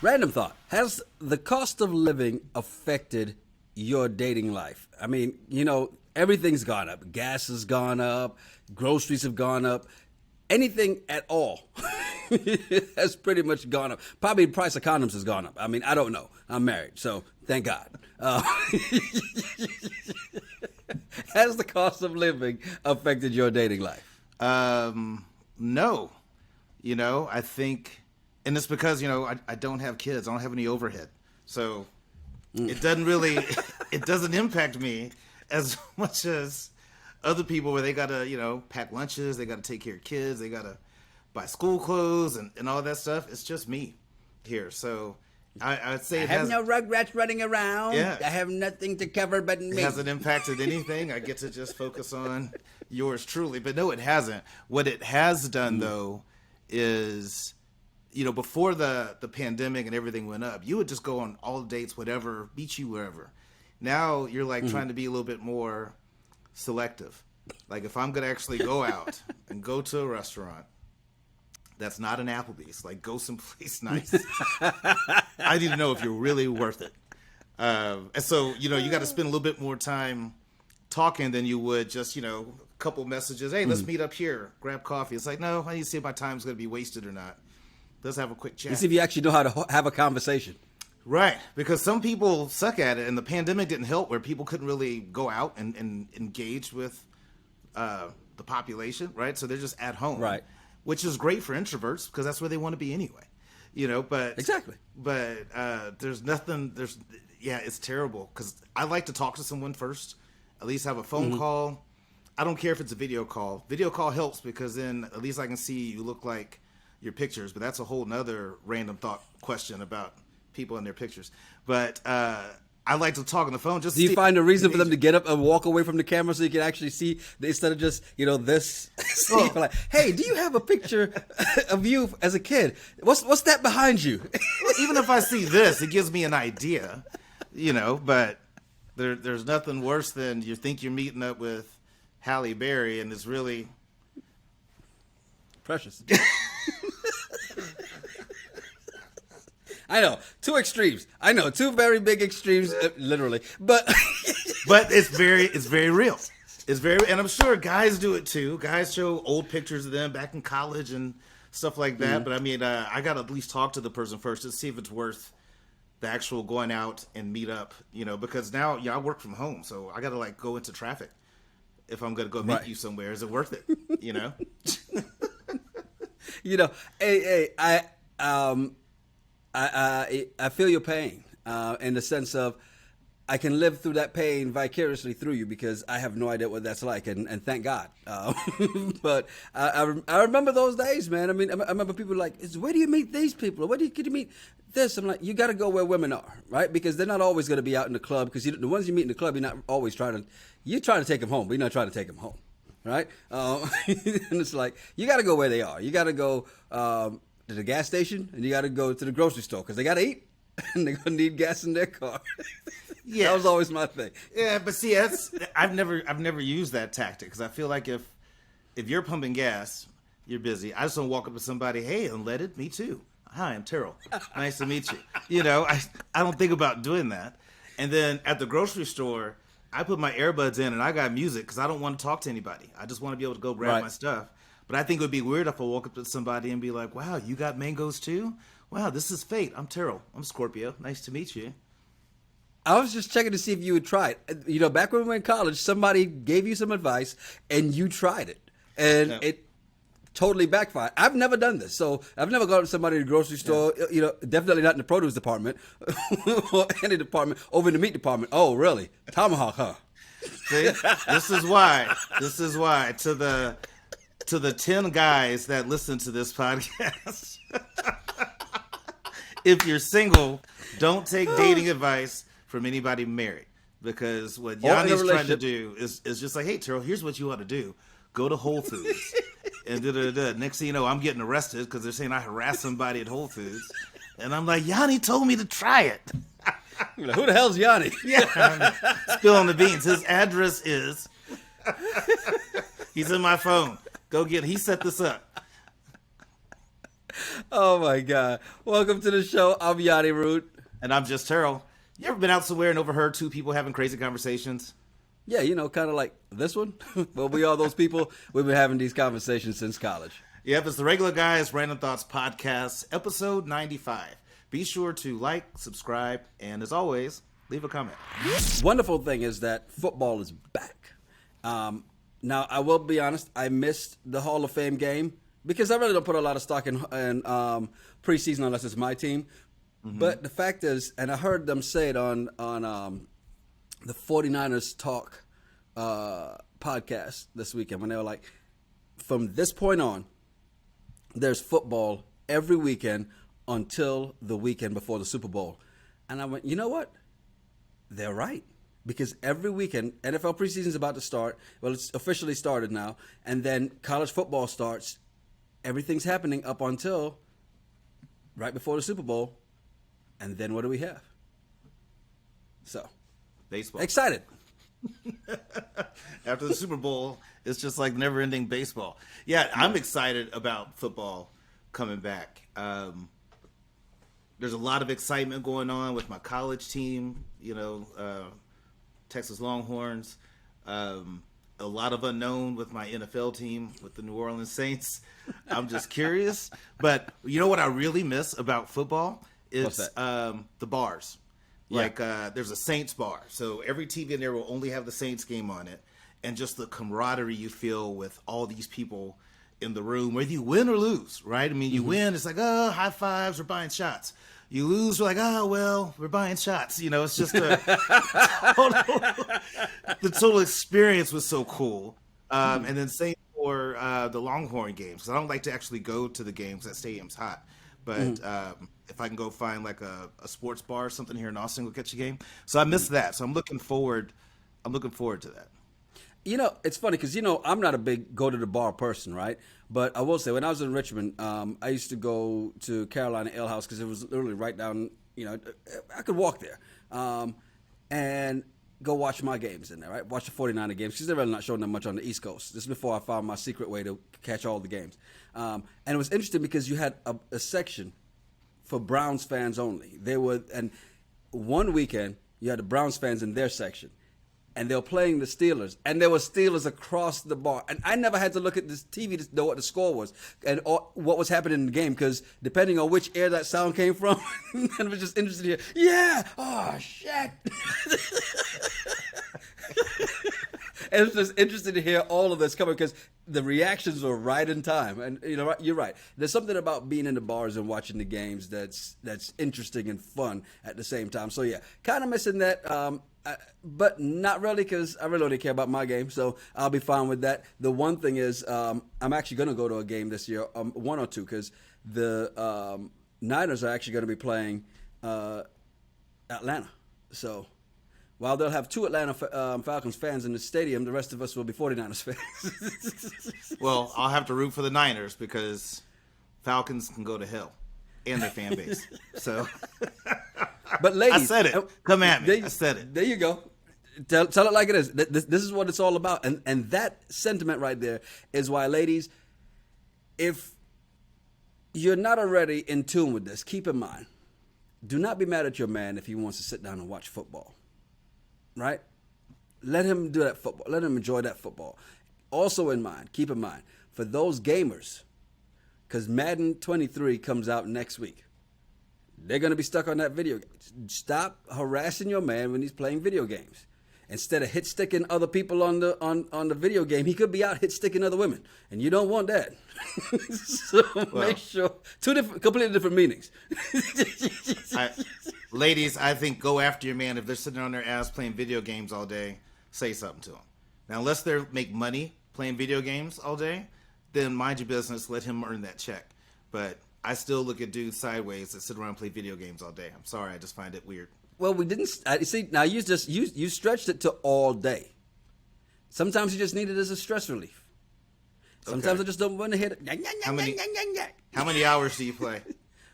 Random thought. Has the cost of living affected your dating life? I mean, everything's gone up. Gas has gone up. Groceries have gone up. Anything at all has pretty much gone up. Probably the price of condoms has gone up. I mean, I don't know. I'm married, so thank God. Has the cost of living affected your dating life? No. I think, and it's because, I don't have kids. I don't have any overhead. So it doesn't impact me as much as other people where they got to, pack lunches, they got to take care of kids, they got to buy school clothes and all that stuff. It's just me here. So I'd say I have no rugrats running around. Yeah. I have nothing to cover but me. It hasn't impacted anything. I get to just focus on yours truly. But no, it hasn't. What it has done, though, is, before the pandemic and everything went up, you would just go on all dates, whatever, meet you wherever. Now you're like trying to be a little bit more selective. Like if I'm going to actually go out and go to a restaurant that's not an Applebee's, like go someplace nice. I need to know if you're really worth it. And so, you got to spend a little bit more time talking than you would just, a couple messages. Hey, let's meet up here, grab coffee. It's like, no, I need to see if my time's going to be wasted or not. Let's have a quick chat. You see if you actually know how to have a conversation. Right, because some people suck at it, and the pandemic didn't help where people couldn't really go out and engage with the population, right? So they're just at home. Right. Which is great for introverts because that's where they want to be anyway, but exactly. But it's terrible because I like to talk to someone first, at least have a phone call. I don't care if it's a video call. Video call helps because then at least I can see you look like your pictures, but that's a whole nother random thought question about people in their pictures. But I like to talk on the phone. Just do you find a reason for them to get up and walk away from the camera so you can actually see instead of just this? Like, hey, do you have a picture of you as a kid? What's that behind you? Well, even if I see this, it gives me an idea, But there's nothing worse than you think you're meeting up with Halle Berry and it's really Precious. I know, two extremes. I know, two very big extremes, literally. But but it's very real. It's very, and I'm sure guys do it too. Guys show old pictures of them back in college and stuff like that. But I mean, I got to at least talk to the person first to see if it's worth the actual going out and meet up. Because now I work from home, so I got to like go into traffic if I'm going to go meet you somewhere. Is it worth it? I feel your pain in the sense of I can live through that pain vicariously through you because I have no idea what that's like, and thank God. But I remember those days, man. I mean, I remember people like, where do you meet these people? Where do you meet this? I'm like, you got to go where women are, right? Because they're not always going to be out in the club because the ones you meet in the club, you're not always you're trying to take them home, but you're not trying to take them home, right? And it's like, you got to go where they are. You got to go to the gas station and you got to go to the grocery store because they got to eat and they're going to need gas in their car. Yeah, that was always my thing. Yeah, but see, I've never used that tactic because I feel like if you're pumping gas, you're busy. I just don't walk up to somebody, hey, unleaded, me too. Hi, I'm Terrell. Nice to meet you. I don't think about doing that. And then at the grocery store, I put my earbuds in and I got music because I don't want to talk to anybody. I just want to be able to go grab my stuff. But I think it would be weird if I walk up to somebody and be like, wow, you got mangoes too? Wow, this is fate. I'm Terrell. I'm Scorpio. Nice to meet you. I was just checking to see if you would try it. Back when we were in college, somebody gave you some advice and you tried it. And it totally backfired. I've never done this. So I've never gone to somebody in the grocery store, definitely not in the produce department or any department, over in the meat department. Oh, really? Tomahawk, huh? See, this is why to the 10 guys that listen to this podcast, if you're single, don't take dating advice from anybody married. Because what Yanni's trying to do is just like, hey, Terrell, here's what you ought to do. Go to Whole Foods. And next thing you know, I'm getting arrested because they're saying I harassed somebody at Whole Foods. And I'm like, Yanni told me to try it. Who the hell's Yanni? Yeah, spilling the beans. His address is... He's in my phone. Go get it. He set this up. Oh my God! Welcome to the show. I'm Yanni Root. And I'm just Terrell. You ever been out somewhere and overheard two people having crazy conversations? Yeah, kind of like this one. Well, we are those people. We've been having these conversations since college. Yep, it's the Regular Guys Random Thoughts Podcast, episode 95. Be sure to like, subscribe, and as always, leave a comment. Wonderful thing is that football is back. Now, I will be honest. I missed the Hall of Fame game because I really don't put a lot of stock in preseason unless it's my team. Mm-hmm. But the fact is, and I heard them say it on the 49ers Talk podcast this weekend when they were like, from this point on, there's football every weekend until the weekend before the Super Bowl. And I went, you know what? They're right. Because every weekend, NFL preseason is about to start. Well, it's officially started now. And then college football starts. Everything's happening up until right before the Super Bowl. And then what do we have? So, baseball. Excited. After the Super Bowl, it's just like never-ending baseball. Yeah, I'm excited about football coming back. There's a lot of excitement going on with my college team, Texas Longhorns. A lot of unknown with my NFL team, with the New Orleans Saints. I'm just curious. But you know what I really miss about football? It's the bars. Yeah. Like there's a Saints bar. So every TV in there will only have the Saints game on it. And just the camaraderie you feel with all these people in the room, whether you win or lose, right? I mean, you win, it's like, oh, high fives, we're buying shots. You lose, we're like, oh, well, we're buying shots. It's just the total experience was so cool. And then same for the Longhorn games. 'Cause I don't like to actually go to the games. That stadium's hot. But if I can go find like a sports bar or something here in Austin, go catch a game. So I missed that. So I'm looking forward to that. It's funny because, I'm not a big go-to-the-bar person, right? But I will say, when I was in Richmond, I used to go to Carolina Ale House because it was literally right down, I could walk there and go watch my games in there, right? Watch the 49er games because they're really not showing them much on the East Coast. This is before I found my secret way to catch all the games. And it was interesting because you had a section for Browns fans only. And one weekend, you had the Browns fans in their section. And they were playing the Steelers, and there were Steelers across the bar. And I never had to look at this TV to know what the score was and what was happening in the game, because depending on which ear that sound came from, it was just interesting to hear, yeah, oh, shit. And it's just interesting to hear all of this coming because the reactions were right in time. And, you're right. There's something about being in the bars and watching the games that's interesting and fun at the same time. So, yeah, kind of missing that. But not really, because I really only care about my game, so I'll be fine with that. The one thing is I'm actually going to go to a game this year, one or two, because the Niners are actually going to be playing Atlanta. So while they'll have two Atlanta Falcons fans in the stadium, the rest of us will be 49ers fans. Well, I'll have to root for the Niners because Falcons can go to hell and their fan base. So... But ladies, I said it. Come at me. I said it. There you go. Tell it like it is. This is what it's all about. And that sentiment right there is why, ladies, if you're not already in tune with this, keep in mind, do not be mad at your man if he wants to sit down and watch football. Right? Let him do that football. Let him enjoy that football. Also keep in mind, for those gamers, because Madden 23 comes out next week. They're going to be stuck on that video game. Stop harassing your man when he's playing video games. Instead of hit sticking other people on the video game, he could be out hit sticking other women, and you don't want that. So make sure completely different meanings. Ladies, I think go after your man if they're sitting on their ass playing video games all day. Say something to them. Now, unless they make money playing video games all day, then mind your business. Let him earn that check. But I still look at dudes sideways that sit around and play video games all day. I'm sorry, I just find it weird. Well, we didn't see. Now you stretched it to all day. Sometimes you just need it as a stress relief. Sometimes I just don't want to hit it. How many hours do you play?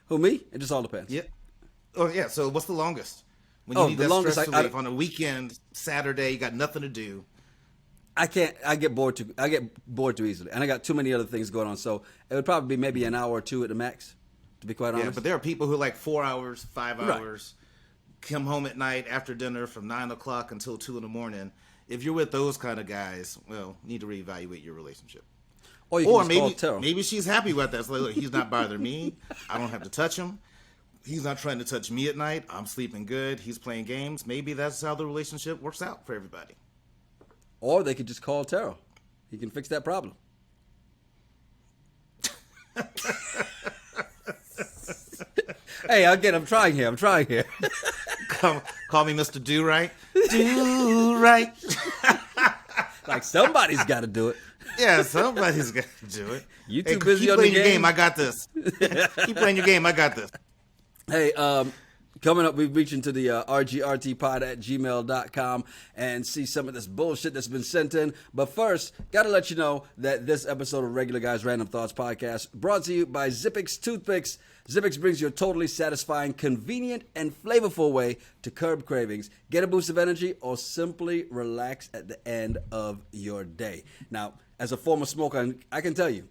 Who, me? It just all depends. Yeah. Oh yeah. So what's the longest? When you need that stress relief on a weekend, Saturday, you got nothing to do. I can't. I get bored too easily, and I got too many other things going on. So it would probably be maybe an hour or two at the max, to be quite honest. Yeah, but there are people who like 4 hours, 5 hours, come home at night after dinner from 9 o'clock until 2 in the morning. If you're with those kind of guys, well, you need to reevaluate your relationship. Or maybe she's happy with that. It's like, look, he's not bothering me. I don't have to touch him. He's not trying to touch me at night. I'm sleeping good. He's playing games. Maybe that's how the relationship works out for everybody. Or they could just call Terrell. He can fix that problem. Hey, again, I'm trying here. Call me Mr. Do Right. Do Right. Like somebody's got to do it. Yeah, somebody's got to do it. You too busy on the game. Keep playing your game. I got this. Keep playing your game. I got this. Hey, coming up, we're reaching to the RGRTPod at gmail.com and see some of this bullshit that's been sent in. But first, got to let you know that this episode of Regular Guys Random Thoughts Podcast brought to you by Zippix Toothpicks. Zippix brings you a totally satisfying, convenient, and flavorful way to curb cravings, get a boost of energy, or simply relax at the end of your day. Now, as a former smoker, I can tell you,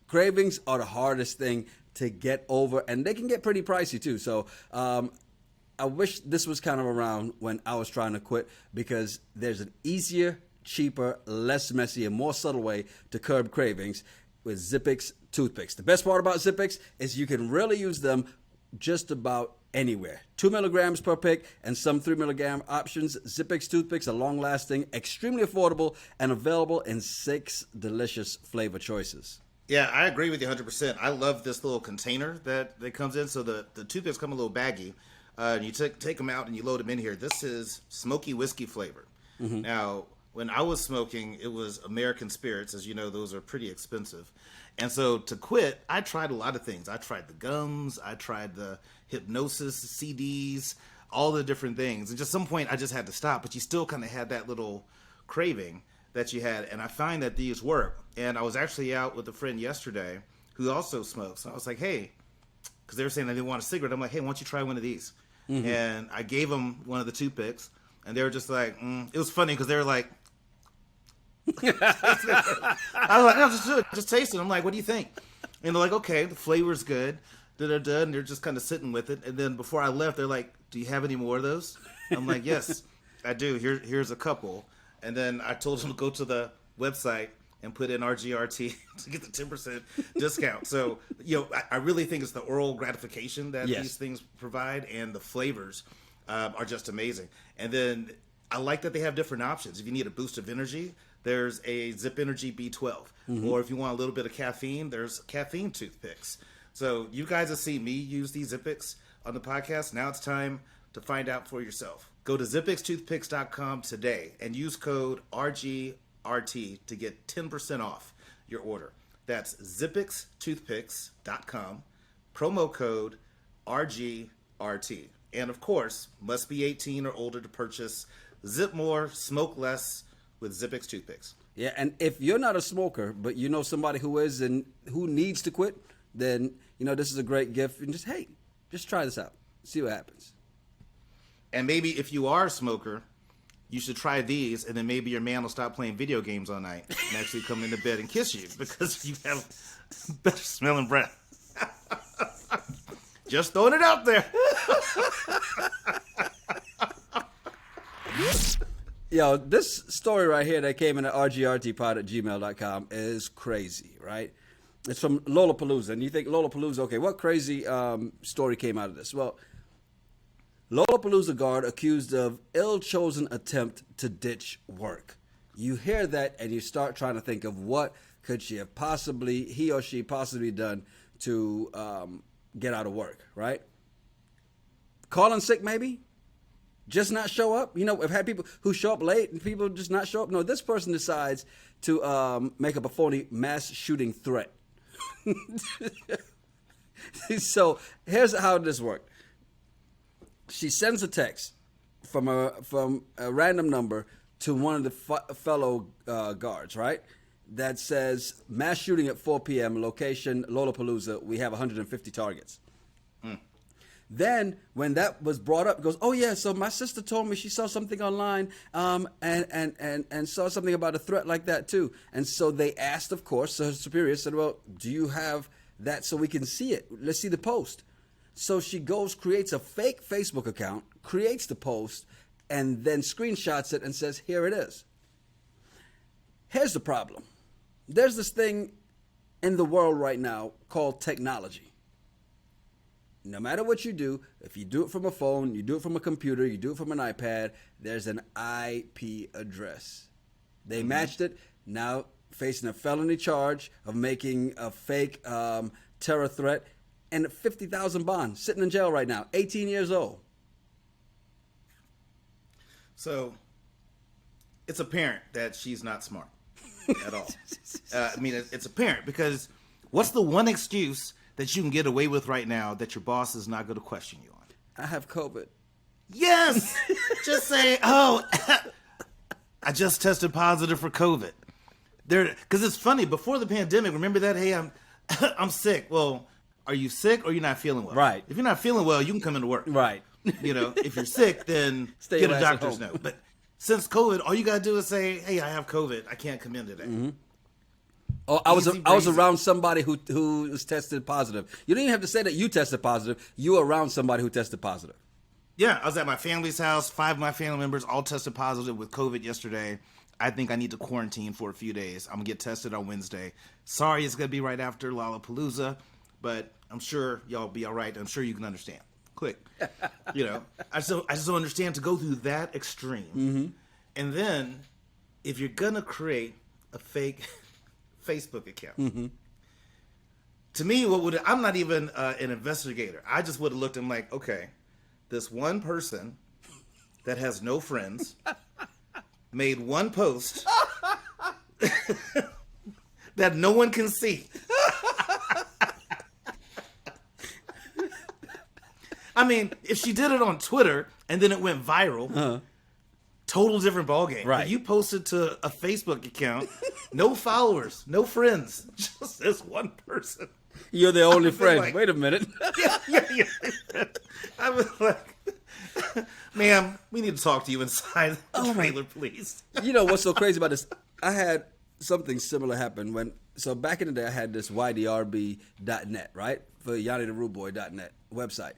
cravings are the hardest thing to get over, and they can get pretty pricey too. So I wish this was kind of around when I was trying to quit, because there's an easier, cheaper, less messy, and more subtle way to curb cravings with Zippix toothpicks. The best part about Zippix is you can really use them just about anywhere. 2 milligrams per pick and some 3 milligram options. Zippix toothpicks are long lasting, extremely affordable, and available in 6 delicious flavor choices. Yeah, I agree with you 100%. I love this little container that comes in. So the toothpicks come a little baggy. And you take them out and you load them in here. This is smoky whiskey flavor. Mm-hmm. Now, when I was smoking, it was American Spirits. As you know, those are pretty expensive. And so to quit, I tried a lot of things. I tried the gums. I tried the hypnosis CDs, all the different things. And just some point, I just had to stop. But you still kind of had that little craving that you had. And I find that these work. And I was actually out with a friend yesterday who also smokes. And I was like, hey, because they were saying they didn't want a cigarette. I'm like, hey, why don't you try one of these? Mm-hmm. And I gave them one of the toothpicks. And they were just like, It was funny because they were like, I was like, no, just do it. Just taste it. I'm like, what do you think? And they're like, okay, the flavor's good. Da-da-da. And they're just kind of sitting with it. And then before I left, they're like, do you have any more of those? I'm like, yes, I do. Here's a couple. And then I told them to go to the website and put in RGRT to get the 10% discount. So, I really think it's the oral gratification that these things provide, and the flavors are just amazing. And then I like that they have different options. If you need a boost of energy, there's a Zip Energy B12. Mm-hmm. Or if you want a little bit of caffeine, there's caffeine toothpicks. So you guys have seen me use these Zippix on the podcast. Now it's time to find out for yourself. Go to zippixtoothpicks.com today and use code RGRT to get 10% off your order. That's zippixtoothpicks.com, promo code RGRT. And of course, must be 18 or older to purchase. Zip more, smoke less with Zippix toothpicks. Yeah, and if you're not a smoker, but you know somebody who is and who needs to quit, then, this is a great gift. And just try this out. See what happens. And maybe if you are a smoker, you should try these, and then maybe your man will stop playing video games all night and actually come into bed and kiss you because you have better smelling breath. Just throwing it out there. Yo, this story right here that came in at RGRTPod at gmail.com is crazy, right? It's from Lollapalooza. And you think Lollapalooza, okay, what crazy story came out of this? Well, Lollapalooza guard accused of ill-chosen attempt to ditch work. You hear that and you start trying to think of what could he or she possibly done to get out of work, right? Calling sick maybe? Just not show up? I've had people who show up late and people just not show up. No, this person decides to make up a phony mass shooting threat. So here's how this worked. She sends a text from a random number to one of the fellow guards, right? That says, mass shooting at 4 p.m., location Lollapalooza, we have 150 targets. Then when that was brought up, it goes, oh yeah, so my sister told me she saw something online, and saw something about a threat like that too. And so they asked, of course, so her superior said, well, do you have that so we can see it? Let's see the post. So she goes, creates a fake Facebook account, creates the post, and then screenshots it and says, here it is. Here's the problem. There's this thing in the world right now called technology. No matter what you do, if you do it from a phone, you do it from a computer, you do it from an iPad, there's an IP address. They matched it, now facing a felony charge of making a fake terror threat and a $50,000 bond, sitting in jail right now, 18 years old. So it's apparent that she's not smart at all. I mean, it's apparent because what's the one excuse that you can get away with right now that your boss is not going to question you on? I have COVID. Yes! Just say, oh, I just tested positive for COVID. Because it's funny, before the pandemic, remember that? Hey, I'm sick. Well, are you sick or you're not feeling well? Right. If you're not feeling well, you can come into work. Right. You know, if you're sick, then get a doctor's note. But since COVID, all you got to do is say, hey, I have COVID. I can't come in today. Mm-hmm. Oh, I was around somebody who was tested positive. You don't even have to say that you tested positive. You were around somebody who tested positive. Yeah, I was at my family's house. 5 of my family members all tested positive with COVID yesterday. I think I need to quarantine for a few days. I'm going to get tested on Wednesday. Sorry, it's going to be right after Lollapalooza, but I'm sure y'all be all right. I'm sure you can understand. Quick. You know, I just don't understand to go through that extreme. Mm-hmm. And then, if you're going to create a fake Facebook account, mm-hmm. to me, I'm not even an investigator. I just would have looked and like, okay, this one person that has no friends made one post that no one can see. I mean, if she did it on Twitter and then it went viral, total different ballgame. Right. If you posted to a Facebook account, no followers, no friends, just this one person. You're the only friend. Like, wait a minute. yeah. I was like, ma'am, we need to talk to you inside the trailer, please. You know what's so crazy about this? I had something similar happen so back in the day, I had this ydrb.net, right? For YanniTheRudeBoy.net website.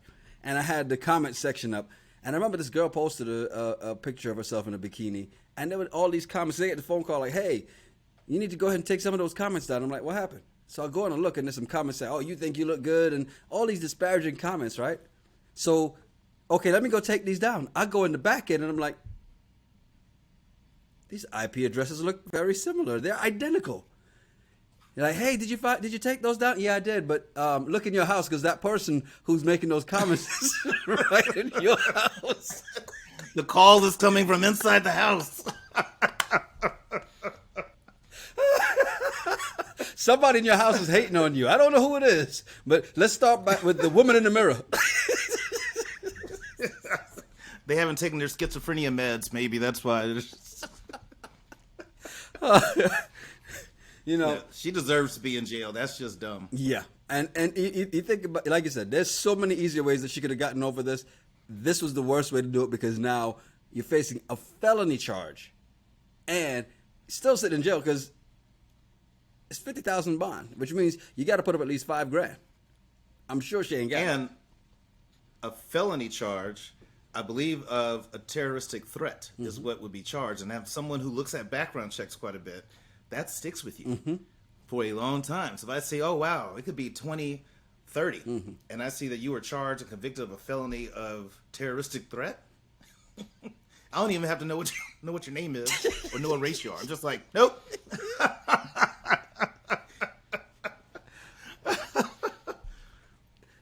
And I had the comment section up. And I remember this girl posted a picture of herself in a bikini. And there were all these comments. They get the phone call like, hey, you need to go ahead and take some of those comments down. I'm like, what happened? So I go in and look, and there's some comments saying, oh, you think you look good? And all these disparaging comments, right? So, okay, let me go take these down. I go in the back end, and I'm like, these IP addresses look very similar. They're identical. You're like, hey, did you take those down? Yeah, I did, but look in your house because that person who's making those comments is right in your house. The call is coming from inside the house. Somebody in your house is hating on you. I don't know who it is, but let's start back with the woman in the mirror. They haven't taken their schizophrenia meds. Maybe that's why. You know, yeah, she deserves to be in jail. That's just dumb. Yeah, and you think about, like you said, there's so many easier ways that she could have gotten over this. This was the worst way to do it because now you're facing a felony charge, and still sitting in jail because it's $50,000 bond, which means you got to put up at least $5,000. I'm sure she ain't got it. And a felony charge, I believe, of a terroristic threat is what would be charged. And have someone who looks at background checks quite a bit, that sticks with you for a long time. So if I say, oh, wow, it could be 20, 30, and I see that you were charged and convicted of a felony of terroristic threat, I don't even have to know what your name is or know what race you are. I'm just like, nope.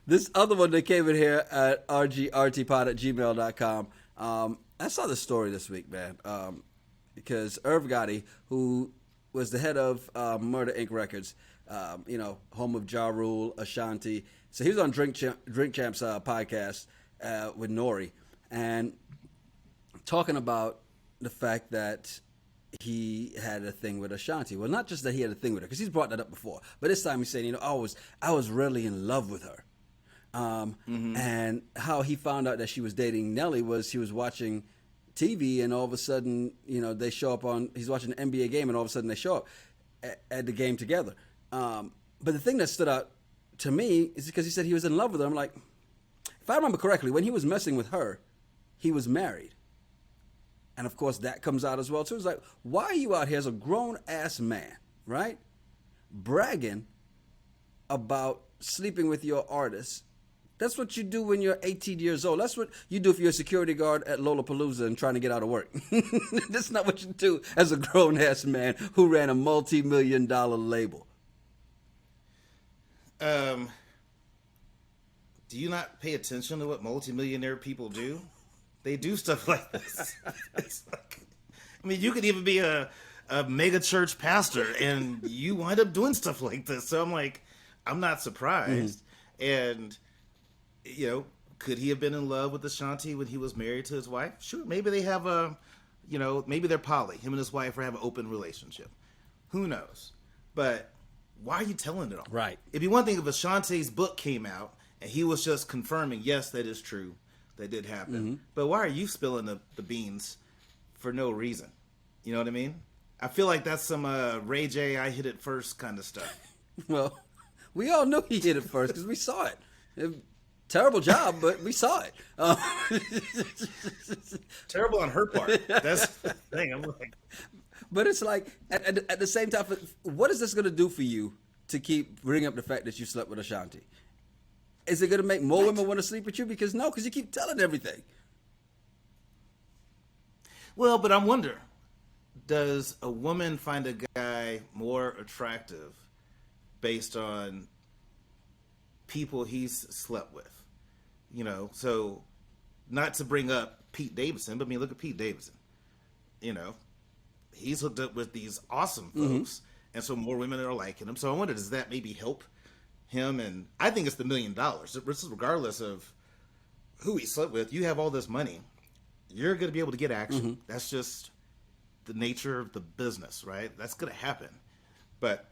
This other one that came in here at RGRTPod@gmail.com. I saw this story this week, man, because Irv Gotti, who was the head of Murder Inc. Records, home of Ja Rule, Ashanti. So he was on Drink Champs podcast with Nori and talking about the fact that he had a thing with Ashanti. Well, not just that he had a thing with her, because he's brought that up before, but this time he's saying, I was really in love with her. And how he found out that she was dating Nelly was he was watching TV, and all of a sudden, they show up he's watching an NBA game, and all of a sudden they show up at the game together. But the thing that stood out to me is because he said he was in love with her. I'm like, if I remember correctly, when he was messing with her, he was married. And of course, that comes out as well, too. It's like, why are you out here as a grown-ass man, right, bragging about sleeping with your artist? That's what you do when you're 18 years old. That's what you do if you're a security guard at Lollapalooza and trying to get out of work. That's not what you do as a grown-ass man who ran a multi-million-dollar label. Do you not pay attention to what multimillionaire people do? They do stuff like this. It's like, I mean, you could even be a mega church pastor and you wind up doing stuff like this. So I'm like, I'm not surprised. And, could he have been in love with Ashanti when he was married to his wife? Sure. Maybe they have maybe they're poly. Him and his wife have an open relationship. Who knows? But why are you telling it all? Right. It'd be one thing if Ashanti's book came out and he was just confirming, yes, that is true. That did happen. But why are you spilling the beans for no reason? You know what I mean? I feel like that's some Ray J, I hit it first kind of stuff. Well, we all knew he hit it first because we saw it. Terrible job, but we saw it. Terrible on her part. That's the thing. I'm like, but it's like, at the same time, what is this going to do for you to keep bringing up the fact that you slept with Ashanti? Is it going to make more women want to sleep with you? Because you keep telling everything. Well, but I'm wondering, does a woman find a guy more attractive based on people he's slept with? So not to bring up Pete Davidson, but I mean, look at Pete Davidson. He's hooked up with these awesome folks, and so more women are liking him. So I wonder, does that maybe help him? And I think it's the $1 million. Regardless of who he slept with, you have all this money, you're going to be able to get action. That's just the nature of the business, right? That's going to happen. But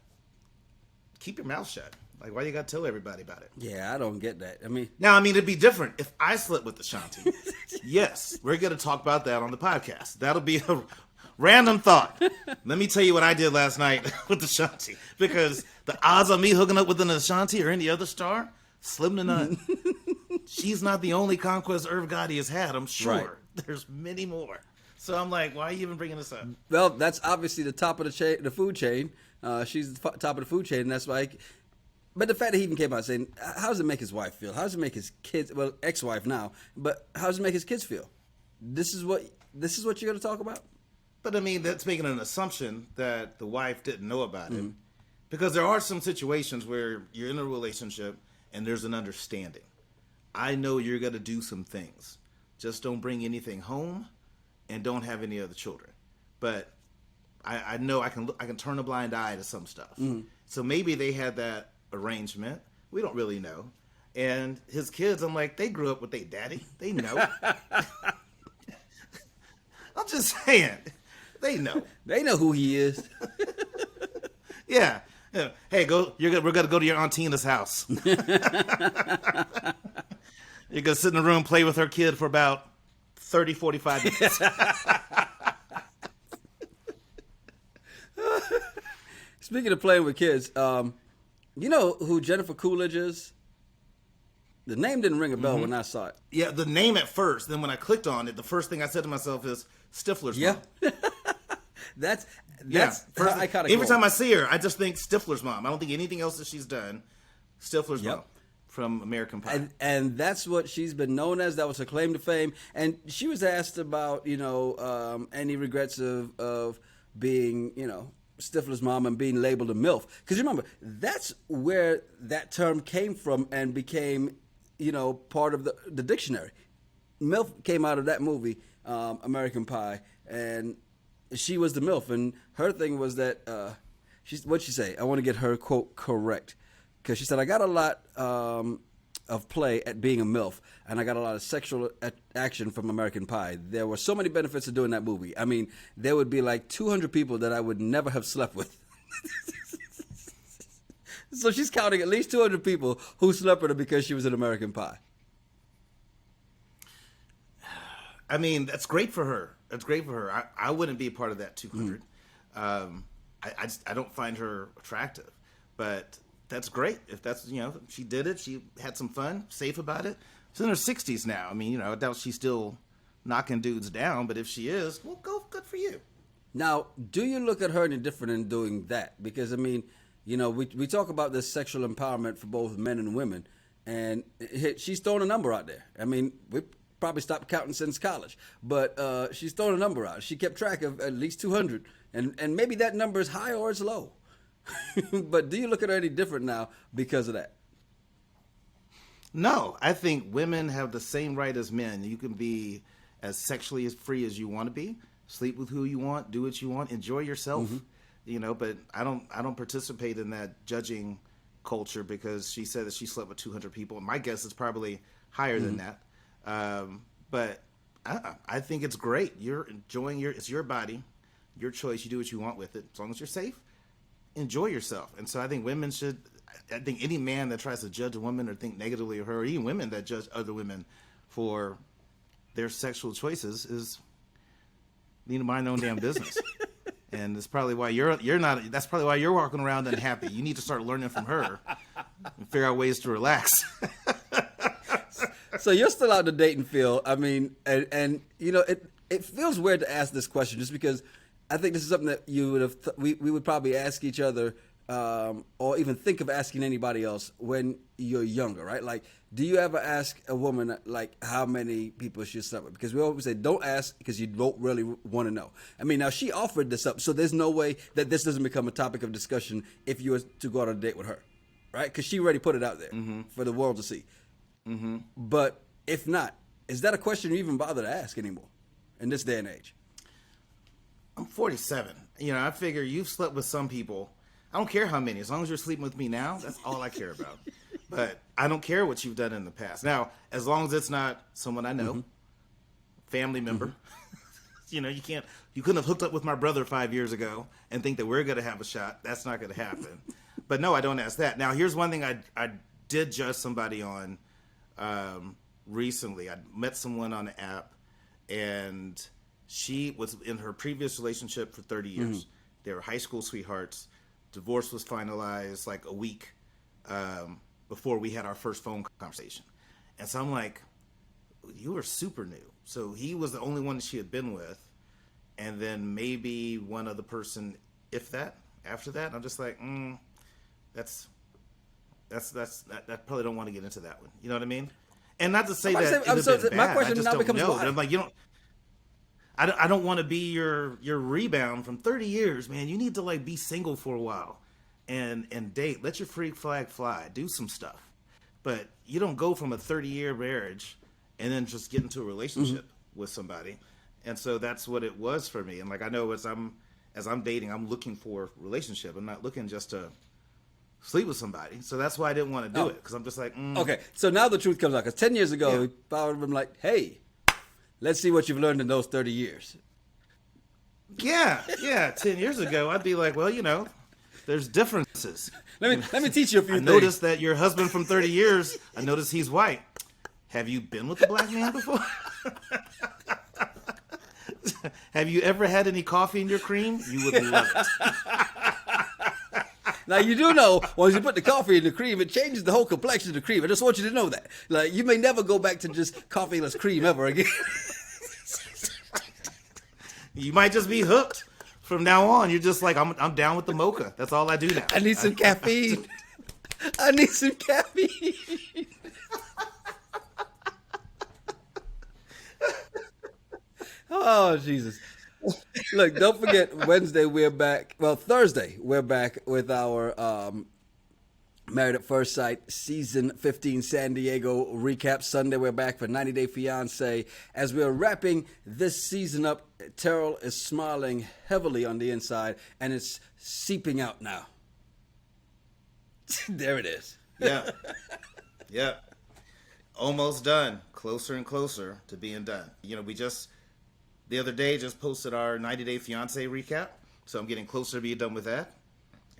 keep your mouth shut. Like, why you got to tell everybody about it? Yeah, I don't get that. Now, it'd be different if I slept with Ashanti. Yes, we're going to talk about that on the podcast. That'll be a random thought. Let me tell you what I did last night with Ashanti. Because the odds of me hooking up with an Ashanti or any other star, slim to none. She's not the only conquest Irv Gotti has had, I'm sure. Right. There's many more. So I'm like, why are you even bringing this up? Well, that's obviously the top of the chain, the food chain. She's the top of the food chain, and that's why. But the fact that he even came out saying, how does it make his wife feel? How does it make his kids, well, ex-wife now, but how does it make his kids feel? This is what you're going to talk about? But that's making an assumption that the wife didn't know about it. Because there are some situations where you're in a relationship and there's an understanding. I know you're going to do some things. Just don't bring anything home and don't have any other children. But I know I can turn a blind eye to some stuff. So maybe they had that arrangement. We don't really know. And his kids, I'm like, they grew up with their daddy. They know. I'm just saying. They know. They know who he is. Yeah. Hey, we're gonna go to your Aunt Tina's house. You're gonna sit in the room, play with her kid for about 30, 45 minutes. Speaking of playing with kids, you know who Jennifer Coolidge is? The name didn't ring a bell when I saw it. Yeah, the name at first. Then when I clicked on it, the first thing I said to myself is Stifler's mom. That's first, iconic. Every time I see her, I just think Stifler's mom. I don't think anything else that she's done. Stifler's mom from American Pie. And that's what she's been known as. That was her claim to fame. And she was asked about, any regrets of being, Stifler's mom and being labeled a MILF. Because remember, that's where that term came from and became, part of the dictionary. MILF came out of that movie, American Pie, and she was the MILF. And her thing was that, what'd she say? I want to get her quote correct. Because she said, I got a lot of play at being a MILF, and I got a lot of sexual action from American Pie. There were so many benefits of doing that movie. I mean, there would be like 200 people that I would never have slept with. So she's counting at least 200 people who slept with her because she was an American Pie. I mean, that's great for her. That's great for her. I wouldn't be a part of that 200. I don't find her attractive, but that's great. If that's, she did it, she had some fun, safe about it. She's in her 60s now. I mean, I doubt she's still knocking dudes down, but if she is, well, good for you. Now, do you look at her any different in doing that? Because, I mean, we talk about this sexual empowerment for both men and women, and she's throwing a number out there. I mean, we probably stopped counting since college, but she's throwing a number out. She kept track of at least 200, and maybe that number is high or it's low. But do you look at her any different now because of that? No, I think women have the same right as men. You can be as sexually free as you want to be, sleep with who you want, do what you want, enjoy yourself. But I don't participate in that judging culture because she said that she slept with 200 people. My guess is probably higher than that. But I think it's great. You're enjoying it's your body, your choice. You do what you want with it. As long as you're safe, enjoy yourself. And so I think women should, I think any man that tries to judge a woman or think negatively of her, or even women that judge other women for their sexual choices need to mind their own damn business. And that's probably why that's probably why you're walking around unhappy. You need to start learning from her and figure out ways to relax. So you're still out in the dating field. I mean, and it feels weird to ask this question just because I think this is something that you would have we would probably ask each other or even think of asking anybody else when you're younger, right? Like, do you ever ask a woman like how many people she slept with? Because we always say don't ask because you don't really want to know. I mean, now she offered this up, so there's no way that this doesn't become a topic of discussion if you were to go on a date with her, right? Because she already put it out there for the world to see. But if not, is that a question you even bother to ask anymore in this day and age? I'm 47. I figure you've slept with some people. I don't care how many. As long as you're sleeping with me now, that's all I care about. But I don't care what you've done in the past. Now, as long as it's not someone I know, family member. You couldn't have hooked up with my brother 5 years ago and think that we're going to have a shot. That's not going to happen. But no, I don't ask that. Now, here's one thing I did judge somebody on recently. I met someone on the app, and she was in her previous relationship for 30 years. They were high school sweethearts. Divorce was finalized like a week before we had our first phone conversation. And so I'm like, you were super new. So he was the only one that she had been with. And then maybe one other person, if that, after that. I'm just like, that's probably don't want to get into that one. You know what I mean? And not to say that it would have been bad. My question now becomes why. I'm like, I don't want to be your rebound from 30 years, man. You need to like be single for a while and date. Let your freak flag fly. Do some stuff. But you don't go from a 30-year marriage and then just get into a relationship with somebody. And so that's what it was for me. And like I know as I'm dating, I'm looking for a relationship. I'm not looking just to sleep with somebody. So that's why I didn't want to do it, because I'm just like, Okay, so now the truth comes out. Because 10 years ago, I would have been like, hey, let's see what you've learned in those 30 years. Yeah. 10 years ago, I'd be like, well, there's differences. Let me teach you a few things. I noticed that your husband from 30 years, I noticed he's white. Have you been with a black man before? Have you ever had any coffee in your cream? You would love it. Now, you do know, once you put the coffee in the cream, it changes the whole complexion of the cream. I just want you to know that. Like, you may never go back to just coffeeless cream ever again. You might just be hooked from now on. You're just like, I'm down with the mocha. That's all I do now. I need some caffeine. I need some caffeine. Oh, Jesus. Look, don't forget, Wednesday we're back. Well, Thursday we're back with our Married at First Sight Season 15 San Diego recap. Sunday we're back for 90 Day Fiance. As we're wrapping this season up, Terrell is smiling heavily on the inside, and it's seeping out now. There it is. Yeah. Almost done. Closer and closer to being done. We just... The other day, just posted our 90 Day Fiance recap. So I'm getting closer to being done with that.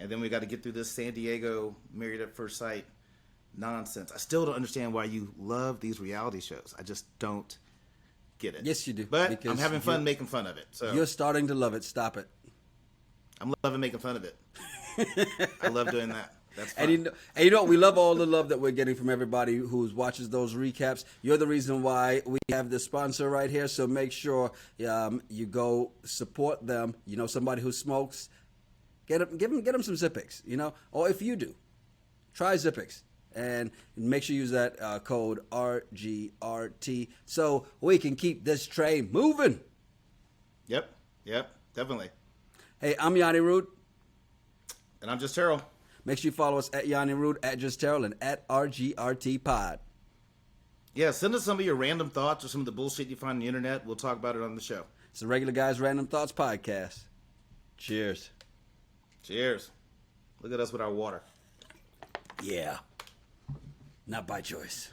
And then we got to get through this San Diego Married at First Sight nonsense. I still don't understand why you love these reality shows. I just don't get it. Yes, you do. But I'm having fun making fun of it. So you're starting to love it. Stop it. I'm loving making fun of it. I love doing that. That's fun. And you know what? We love all the love that we're getting from everybody who watches those recaps. You're the reason why we have this sponsor right here. So make sure you go support them. You know, somebody who smokes, get them some Zippix. You know, or if you do, try Zippix and make sure you use that code RGRT so we can keep this train moving. Yep, definitely. Hey, I'm Yanni Rude. And I'm Just Terrell. Make sure you follow us at Yanni Rude, at Just Terrell, and at RGRTPod. Yeah, send us some of your random thoughts or some of the bullshit you find on the internet. We'll talk about it on the show. It's the Regular Guys Random Thoughts Podcast. Cheers. Cheers. Look at us with our water. Yeah. Not by choice.